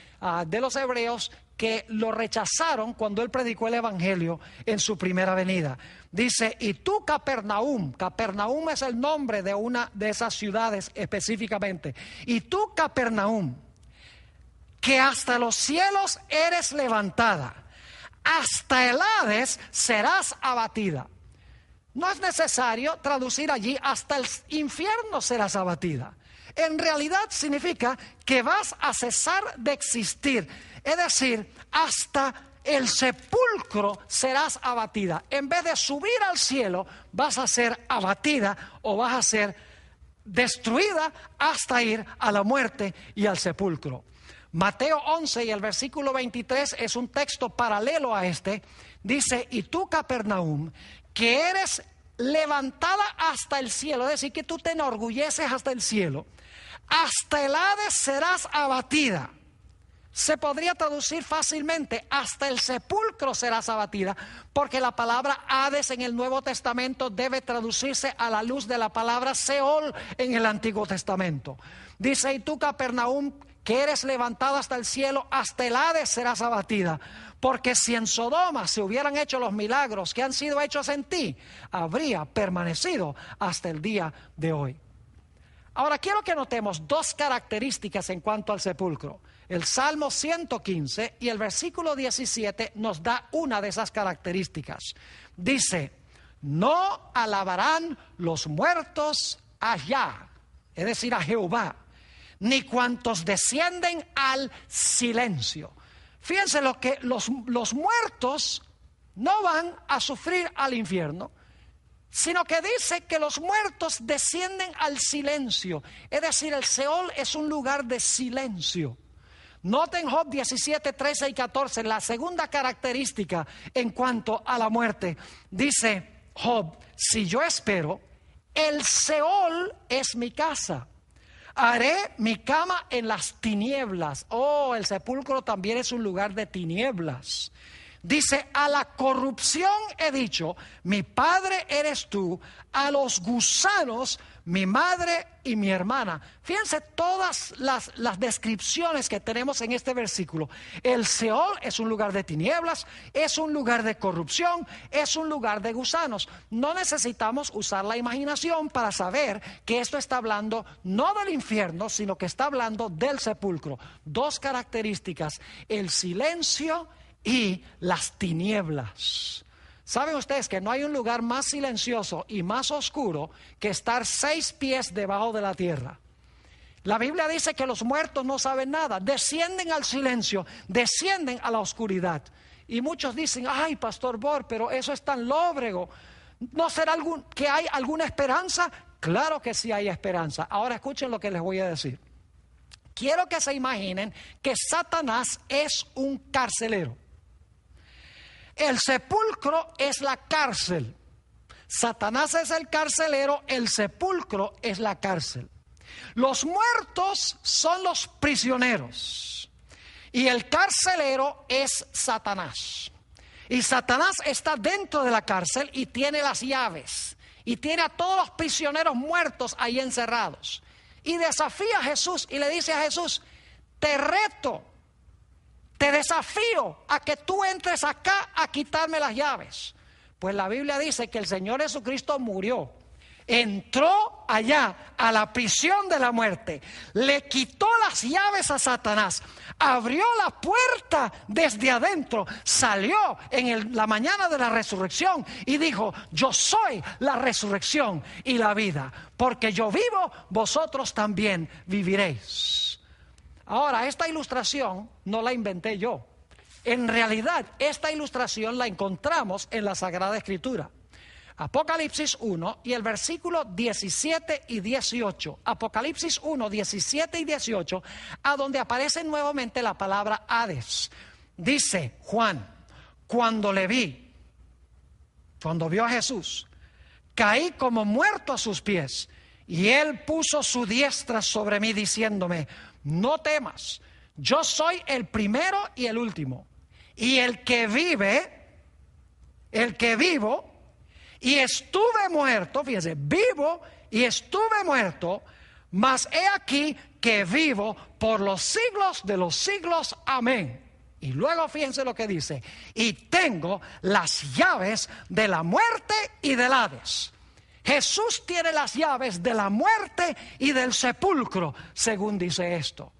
de los hebreos que lo rechazaron cuando él predicó el evangelio en su primera venida. Dice, y tú Capernaum, Capernaum es el nombre de una de esas ciudades específicamente, y tú Capernaum, que hasta los cielos eres levantada, hasta el Hades serás abatida. No es necesario traducir allí hasta el infierno serás abatida. En realidad significa que vas a cesar de existir. Es decir, hasta el sepulcro serás abatida. En vez de subir al cielo, vas a ser abatida o vas a ser destruida hasta ir a la muerte y al sepulcro. Mateo 11 y el versículo 23 es un texto paralelo a este. Dice, y tú Capernaum, que eres levantada hasta el cielo, es decir, que tú te enorgulleces hasta el cielo, hasta el Hades serás abatida. Se podría traducir fácilmente, hasta el sepulcro serás abatida, porque la palabra Hades en el Nuevo Testamento debe traducirse a la luz de la palabra Seol en el Antiguo Testamento. Dice, y tú Capernaum, que eres levantada hasta el cielo, hasta el Hades serás abatida. Porque si en Sodoma se hubieran hecho los milagros que han sido hechos en ti, habría permanecido hasta el día de hoy. Ahora quiero que notemos dos características en cuanto al sepulcro. El Salmo 115 y el versículo 17 nos da una de esas características. Dice, no alabarán los muertos a Yah, es decir, a Jehová, ni cuantos descienden al silencio. Fíjense lo que los muertos no van a sufrir al infierno, sino que dice que los muertos descienden al silencio. Es decir, el Seol es un lugar de silencio. Noten Job 17, 13 y 14, la segunda característica en cuanto a la muerte. Dice Job, si yo espero, el Seol es mi casa. Haré mi cama en las tinieblas. Oh, el sepulcro también es un lugar de tinieblas. Dice, a la corrupción he dicho, mi padre eres tú, a los gusanos, mi madre y mi hermana. Fíjense todas las descripciones que tenemos en este versículo. El Seol es un lugar de tinieblas, es un lugar de corrupción, es un lugar de gusanos. No necesitamos usar la imaginación para saber que esto está hablando no del infierno, sino que está hablando del sepulcro. Dos características, el silencio y las tinieblas. ¿Saben ustedes que no hay un lugar más silencioso y más oscuro que estar 6 pies debajo de la tierra? La Biblia dice que los muertos no saben nada, descienden al silencio, descienden a la oscuridad. Y muchos dicen, ay, Pastor Bor, pero eso es tan lóbrego. ¿No será que hay alguna esperanza? Claro que sí hay esperanza. Ahora escuchen lo que les voy a decir. Quiero que se imaginen que Satanás es un carcelero. El sepulcro es la cárcel. Satanás es el carcelero, el sepulcro es la cárcel. Los muertos son los prisioneros y el carcelero es Satanás. Y Satanás está dentro de la cárcel y tiene las llaves y tiene a todos los prisioneros muertos ahí encerrados. Y desafía a Jesús y le dice a Jesús: te reto, te desafío a que tú entres acá a quitarme las llaves. Pues la Biblia dice que el Señor Jesucristo murió, entró allá a la prisión de la muerte, le quitó las llaves a Satanás, abrió la puerta desde adentro, salió en la mañana de la resurrección y dijo: yo soy la resurrección y la vida, porque yo vivo, vosotros también viviréis. Ahora, esta ilustración no la inventé yo. En realidad, esta ilustración la encontramos en la Sagrada Escritura. Apocalipsis 1 y el versículo 17 y 18. Apocalipsis 1, 17 y 18, a donde aparece nuevamente la palabra Hades. Dice Juan: cuando vio a Jesús, caí como muerto a sus pies, y él puso su diestra sobre mí diciéndome: no temas, yo soy el primero y el último, y el que vivo, y estuve muerto, fíjense, vivo y estuve muerto, mas he aquí que vivo por los siglos de los siglos, amén. Y luego fíjense lo que dice: y tengo las llaves de la muerte y del Hades. Jesús tiene las llaves de la muerte y del sepulcro, según dice esto.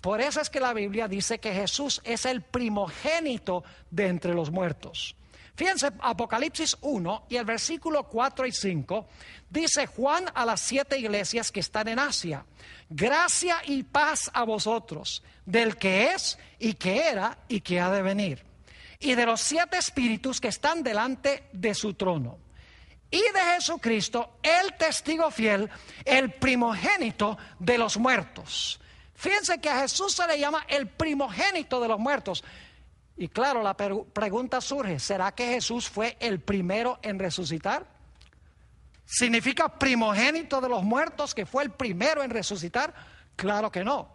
Por eso es que la Biblia dice que Jesús es el primogénito de entre los muertos. Fíjense, Apocalipsis 1 y el versículo 4 y 5, dice Juan a las 7 iglesias que están en Asia: gracia y paz a vosotros, del que es y que era y que ha de venir, y de los 7 espíritus que están delante de su trono, y de Jesucristo, el testigo fiel, el primogénito de los muertos. Fíjense que a Jesús se le llama el primogénito de los muertos. Y claro, la pregunta surge: ¿será que Jesús fue el primero en resucitar? ¿Significa primogénito de los muertos que fue el primero en resucitar? Claro que no.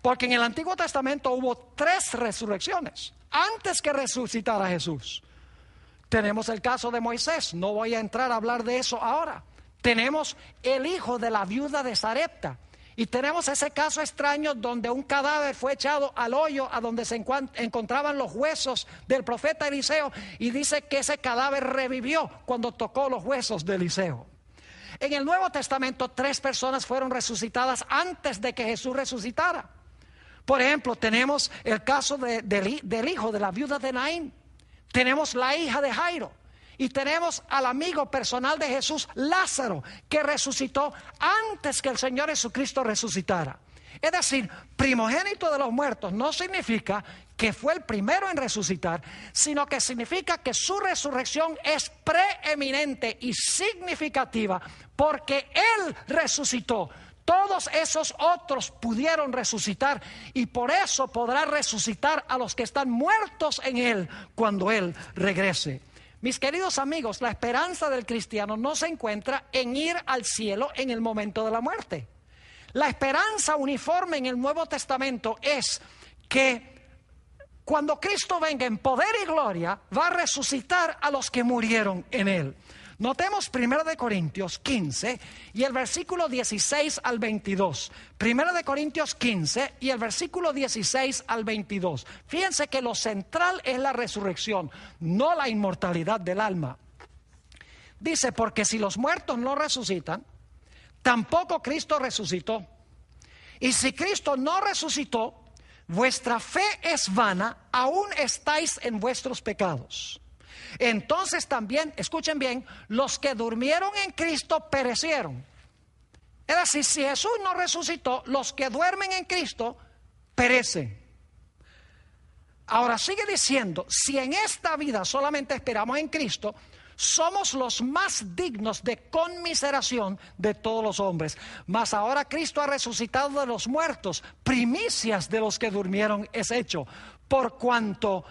Porque en el Antiguo Testamento hubo 3 resurrecciones antes que resucitara Jesús. Tenemos el caso de Moisés, no voy a entrar a hablar de eso ahora. Tenemos el hijo de la viuda de Sarepta. Y tenemos ese caso extraño donde un cadáver fue echado al hoyo a donde se encontraban los huesos del profeta Eliseo, y dice que ese cadáver revivió cuando tocó los huesos de Eliseo. En el Nuevo Testamento 3 personas fueron resucitadas antes de que Jesús resucitara. Por ejemplo, tenemos el caso del hijo de la viuda de Naín. Tenemos la hija de Jairo. Y tenemos al amigo personal de Jesús, Lázaro, que resucitó antes que el Señor Jesucristo resucitara. Es decir, primogénito de los muertos no significa que fue el primero en resucitar, sino que significa que su resurrección es preeminente y significativa porque Él resucitó. Todos esos otros pudieron resucitar, y por eso podrá resucitar a los que están muertos en Él cuando Él regrese. Mis queridos amigos, la esperanza del cristiano no se encuentra en ir al cielo en el momento de la muerte. La esperanza uniforme en el Nuevo Testamento es que cuando Cristo venga en poder y gloria, va a resucitar a los que murieron en Él. Notemos 1 Corintios 15 y el versículo 16 al 22. 1 Corintios 15 y el versículo 16 al 22. Fíjense que lo central es la resurrección, no la inmortalidad del alma. Dice: porque si los muertos no resucitan, tampoco Cristo resucitó. Y si Cristo no resucitó, vuestra fe es vana, aún estáis en vuestros pecados. Entonces también, escuchen bien, los que durmieron en Cristo perecieron. Es decir, si Jesús no resucitó, los que duermen en Cristo perecen. Ahora sigue diciendo: si en esta vida solamente esperamos en Cristo, somos los más dignos de conmiseración de todos los hombres. Mas ahora Cristo ha resucitado de los muertos, primicias de los que durmieron es hecho. Por cuanto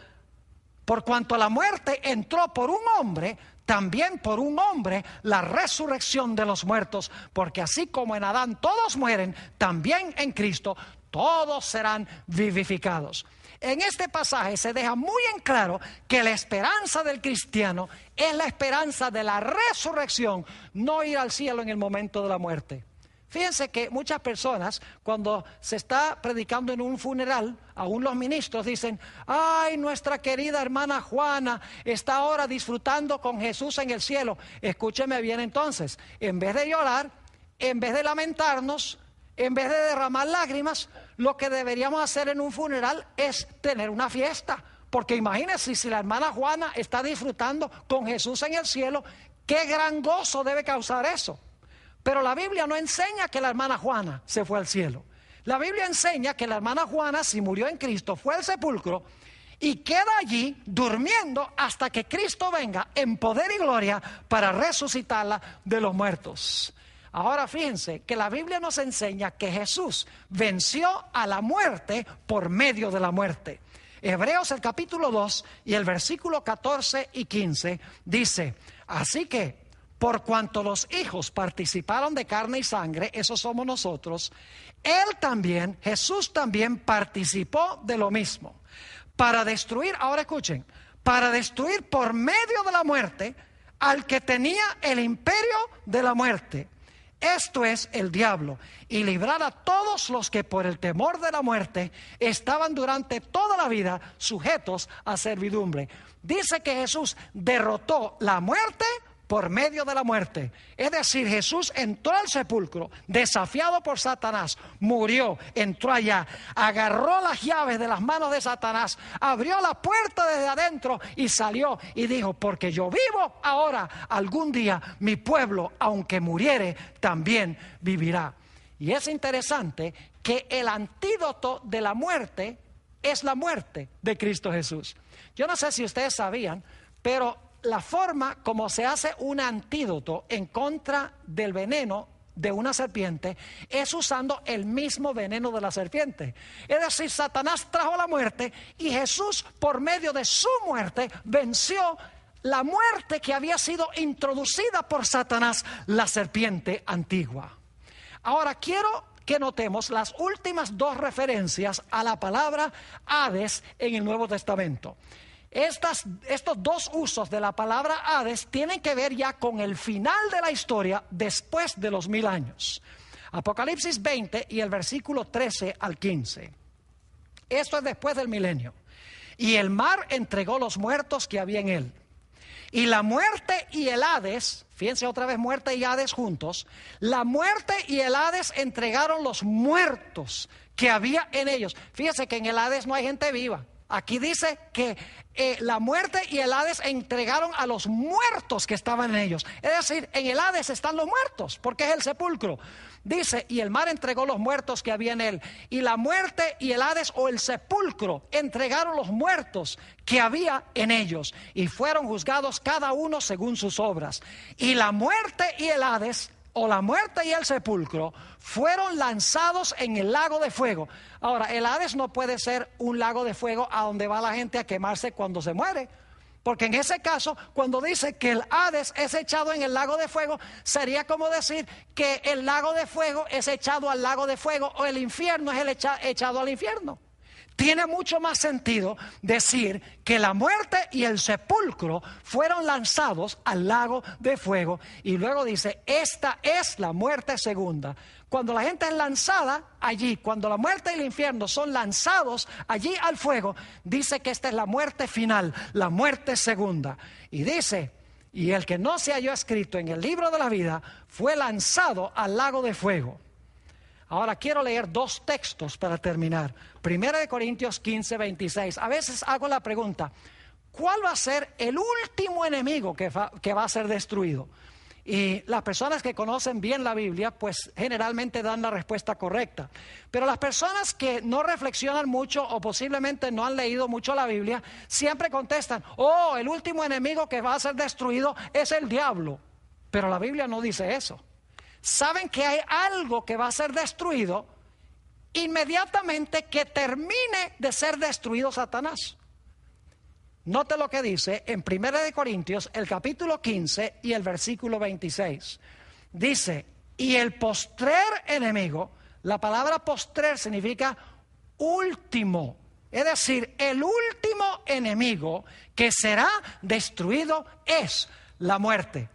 la muerte entró por un hombre, también por un hombre la resurrección de los muertos. Porque así como en Adán todos mueren, también en Cristo todos serán vivificados. En este pasaje se deja muy en claro que la esperanza del cristiano es la esperanza de la resurrección, no ir al cielo en el momento de la muerte. Fíjense que muchas personas, cuando se está predicando en un funeral, aún los ministros dicen: ay, nuestra querida hermana Juana está ahora disfrutando con Jesús en el cielo. Escúcheme bien entonces, en vez de llorar, en vez de lamentarnos, en vez de derramar lágrimas, lo que deberíamos hacer en un funeral es tener una fiesta. Porque imagínense, si la hermana Juana está disfrutando con Jesús en el cielo, qué gran gozo debe causar eso. Pero la Biblia no enseña que la hermana Juana se fue al cielo. La Biblia enseña que la hermana Juana, si murió en Cristo, fue al sepulcro y queda allí durmiendo hasta que Cristo venga en poder y gloria para resucitarla de los muertos. Ahora fíjense que la Biblia nos enseña que Jesús venció a la muerte por medio de la muerte. Hebreos el capítulo 2 y el versículo 14 y 15 dice: así que por cuanto los hijos participaron de carne y sangre, esos somos nosotros, Él también, Jesús también participó de lo mismo, para destruir, ahora escuchen, para destruir por medio de la muerte al que tenía el imperio de la muerte, esto es el diablo, y librar a todos los que por el temor de la muerte estaban durante toda la vida sujetos a servidumbre. Dice que Jesús derrotó la muerte por medio de la muerte. Es decir, Jesús entró al sepulcro, desafiado por Satanás, murió, entró allá, agarró las llaves de las manos de Satanás, abrió la puerta desde adentro y salió y dijo: porque yo vivo ahora, algún día mi pueblo, aunque muriere, también vivirá. Y es interesante que el antídoto de la muerte es la muerte de Cristo Jesús. Yo no sé si ustedes sabían, pero la forma como se hace un antídoto en contra del veneno de una serpiente es usando el mismo veneno de la serpiente. Es decir, Satanás trajo la muerte y Jesús, por medio de su muerte, venció la muerte que había sido introducida por Satanás, la serpiente antigua. Ahora quiero que notemos las últimas dos referencias a la palabra Hades en el Nuevo Testamento. Estos dos usos de la palabra Hades tienen que ver ya con el final de la historia después de los 1000 años. Apocalipsis 20 y el versículo 13 al 15. Esto es después del milenio. Y el mar entregó los muertos que había en él. Y la muerte y el Hades, fíjense otra vez, muerte y Hades juntos, la muerte y el Hades entregaron los muertos que había en ellos. Fíjense que en el Hades no hay gente viva. Aquí dice que la muerte y el Hades entregaron a los muertos que estaban en ellos. Es decir, en el Hades están los muertos, porque es el sepulcro. Dice: y el mar entregó los muertos que había en él. Y la muerte y el Hades, o el sepulcro, entregaron los muertos que había en ellos. Y fueron juzgados cada uno según sus obras. Y la muerte y el Hades, o la muerte y el sepulcro, fueron lanzados en el lago de fuego. Ahora, el Hades no puede ser un lago de fuego a donde va la gente a quemarse cuando se muere, porque en ese caso, cuando dice que el Hades es echado en el lago de fuego, sería como decir que el lago de fuego es echado al lago de fuego, o el infierno es echado al infierno. Tiene mucho más sentido decir que la muerte y el sepulcro fueron lanzados al lago de fuego. Y luego dice: esta es la muerte segunda. Cuando la gente es lanzada allí, cuando la muerte y el infierno son lanzados allí al fuego, dice que esta es la muerte final, la muerte segunda. Y dice: y el que no se halló escrito en el libro de la vida fue lanzado al lago de fuego. Ahora quiero leer dos textos para terminar. 1 Corintios 15, 26. A veces hago la pregunta: ¿cuál va a ser el último enemigo que va a ser destruido? Y las personas que conocen bien la Biblia, pues generalmente dan la respuesta correcta. Pero las personas que no reflexionan mucho o posiblemente no han leído mucho la Biblia, siempre contestan, oh, el último enemigo que va a ser destruido es el diablo. Pero la Biblia no dice eso. Saben que hay algo que va a ser destruido inmediatamente que termine de ser destruido Satanás. Note lo que dice en 1 Corintios, el capítulo 15 y el versículo 26. Dice, y el postrer enemigo, la palabra postrer significa último. Es decir, el último enemigo que será destruido es la muerte.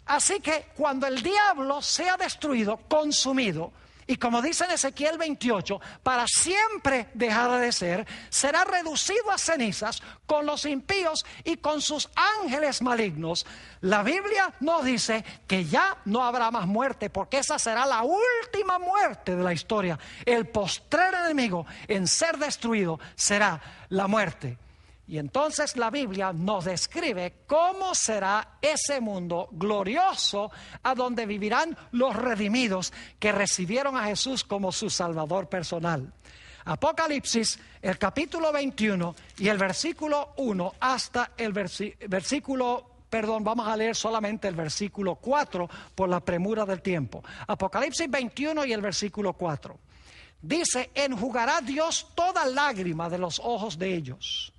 Así que cuando el diablo sea destruido, consumido, y como dice en Ezequiel 28, para siempre dejará de ser, será reducido a cenizas con los impíos y con sus ángeles malignos. La Biblia nos dice que ya no habrá más muerte, porque esa será la última muerte de la historia. El postrer enemigo en ser destruido será la muerte. Y entonces la Biblia nos describe cómo será ese mundo glorioso a donde vivirán los redimidos que recibieron a Jesús como su Salvador personal. Apocalipsis, el capítulo 21 y el versículo 1 hasta el vamos a leer solamente el versículo 4 por la premura del tiempo. Apocalipsis 21 y el versículo 4. Dice, enjugará Dios toda lágrima de los ojos de ellos.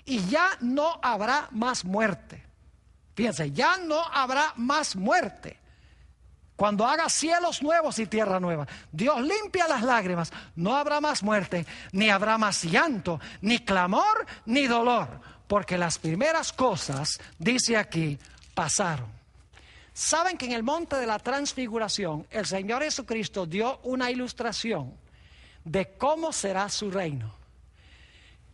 Y ya no habrá más muerte. Fíjense, ya no habrá más muerte. Cuando haga cielos nuevos y tierra nueva, Dios limpia las lágrimas. No habrá más muerte, ni habrá más llanto, ni clamor, ni dolor. Porque las primeras cosas, dice aquí, pasaron. Saben que en el monte de la transfiguración, el Señor Jesucristo dio una ilustración de cómo será su reino.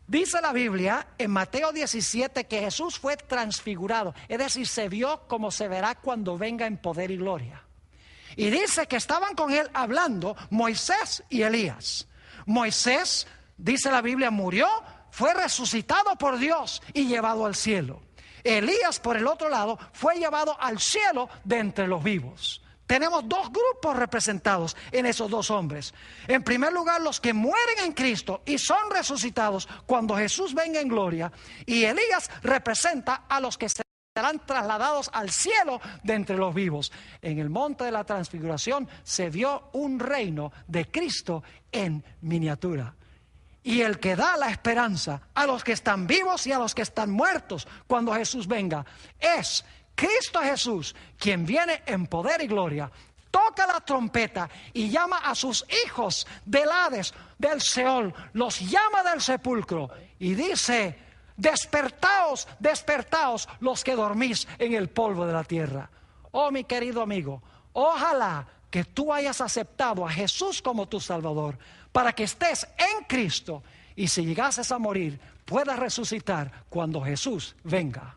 Dice la Biblia en Mateo 17 que Jesús fue transfigurado, es decir, se vio como se verá cuando venga en poder y gloria. Y dice que estaban con él hablando Moisés y Elías. Moisés, dice la Biblia, murió, fue resucitado por Dios y llevado al cielo. Elías, por el otro lado, fue llevado al cielo de entre los vivos. Tenemos dos grupos representados en esos dos hombres. En primer lugar, los que mueren en Cristo y son resucitados cuando Jesús venga en gloria. Y Elías representa a los que serán trasladados al cielo de entre los vivos. En el monte de la transfiguración se vio un reino de Cristo en miniatura. Y el que da la esperanza a los que están vivos y a los que están muertos cuando Jesús venga es Cristo Jesús, quien viene en poder y gloria, toca la trompeta y llama a sus hijos del Hades, del Seol, los llama del sepulcro y dice, despertaos, despertaos los que dormís en el polvo de la tierra. Oh, mi querido amigo, ojalá que tú hayas aceptado a Jesús como tu Salvador, para que estés en Cristo y si llegases a morir, puedas resucitar cuando Jesús venga.